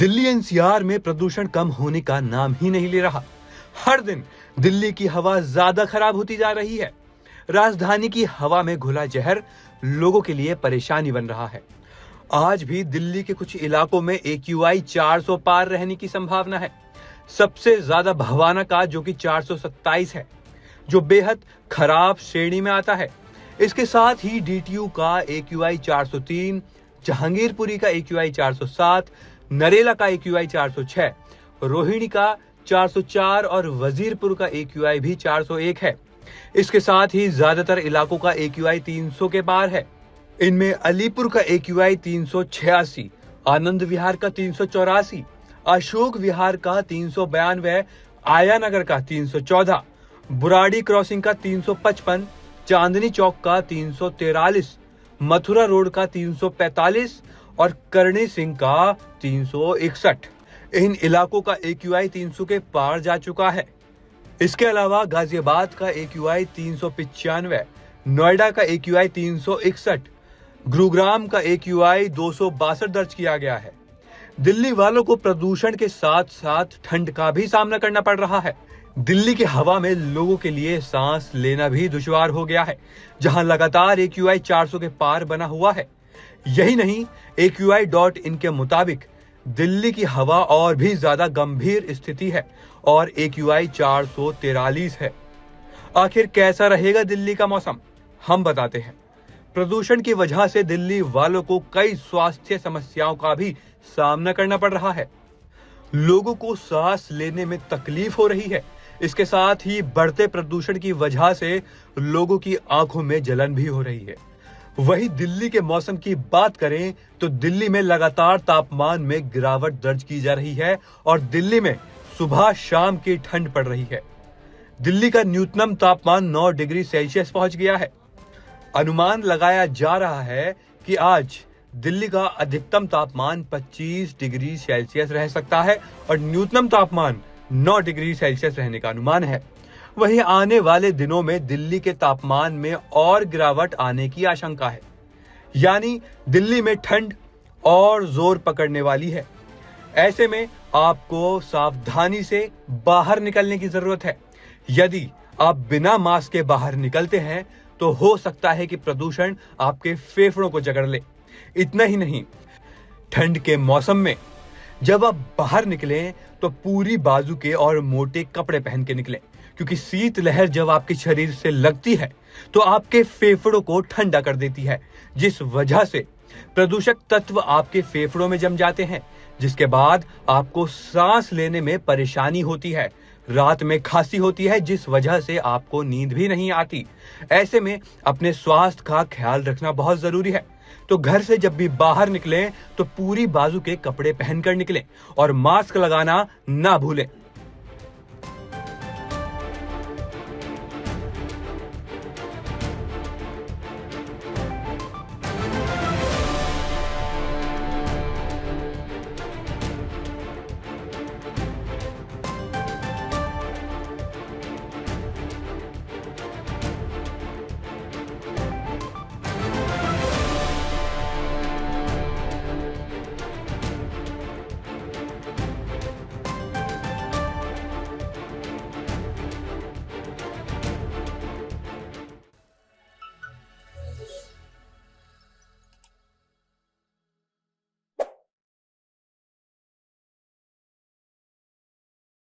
Delhi NCR में प्रदूषण कम होने का नाम ही नहीं ले रहा। हर दिन दिल्ली की हवा ज्यादा खराब होती जा रही है। राजधानी की हवा में घुला जहर लोगों के लिए परेशानी बन रहा है। आज भी दिल्ली के कुछ इलाकों में AQI 400 पार रहने की संभावना है। सबसे ज्यादा भवाना का जो कि 427 है, जो बेहद खराब श्रेणी में आता है। इसके साथ ही DTU का AQI 403, जहांगीरपुरी का AQI 407, नरेला का AQI 406, रोहिणी का 404 और वजीरपुर का AQI भी 401 है। इसके साथ ही ज्यादातर इलाकों का AQI 300 के पार है। इनमें अलीपुर का AQI 386, आनंद विहार का 384, अशोक विहार का 392, आया नगर का 314, बुराड़ी क्रॉसिंग का 355, चांदनी चौक का 343, मथुरा रोड का 345 और करणी सिंह का 361। इन इलाकों का AQI 300 के पार जा चुका है। इसके अलावा गाजियाबाद का AQI 395, नोएडा का AQI 361, गुरुग्राम का AQI 262 दर्ज किया गया है। दिल्ली वालों को प्रदूषण के साथ साथ ठंड का भी सामना करना पड़ रहा है। दिल्ली की हवा में लोगों के लिए सांस लेना भी दुश्वार हो गया है, जहां लगातार AQI 400 के पार बना हुआ है। यही नहीं, AQI.in के मुताबिक दिल्ली की हवा और भी ज्यादा गंभीर स्थिति है और AQI 443 है। आखिर कैसा रहेगा दिल्ली का मौसम, हम बताते हैं। प्रदूषण की वजह से दिल्ली वालों को कई स्वास्थ्य समस्याओं का भी सामना करना पड़ रहा है। लोगों को सांस लेने में तकलीफ हो रही है। इसके साथ ही बढ़ते प्रदूषण की वजह से लोगों की आंखों में जलन भी हो रही है। वहीं दिल्ली के मौसम की बात करें तो दिल्ली में लगातार तापमान में गिरावट दर्ज की जा रही है और दिल्ली में सुबह शाम की ठंड पड़ रही है। दिल्ली का न्यूनतम तापमान 9 डिग्री सेल्सियस पहुंच गया है। अनुमान लगाया जा रहा है कि आज दिल्ली का अधिकतम तापमान 25 डिग्री सेल्सियस रह सकता है और न्यूनतम तापमान 9 डिग्री सेल्सियस रहने का अनुमान है। वहीं आने वाले दिनों में दिल्ली के तापमान में और गिरावट आने की आशंका है, यानी दिल्ली में ठंड और जोर पकड़ने वाली है। ऐसे में आपको सावधानी से बाहर निकलने की जरूरत है। यदि आप बिना मास्क के बाहर निकलते हैं तो हो सकता है कि प्रदूषण आपके फेफड़ों को जकड़ ले। इतना ही नहीं, ठंड के मौसम में जब आप बाहर निकलें तो पूरी बाजू के और मोटे कपड़े पहन के निकलें, क्योंकि शीत लहर जब आपके शरीर से लगती है तो आपके फेफड़ों को ठंडा कर देती है, जिस वजह से प्रदूषक तत्व आपके फेफड़ों में जम जाते हैं, जिसके बाद आपको सांस लेने में परेशानी होती है। रात में खांसी होती है, जिस वजह से आपको नींद भी नहीं आती। ऐसे में अपने स्वास्थ्य का ख्याल रखना बहुत जरूरी है। तो घर से जब भी बाहर निकलें तो पूरी बाजू के कपड़े पहनकर निकलें और मास्क लगाना ना भूलें।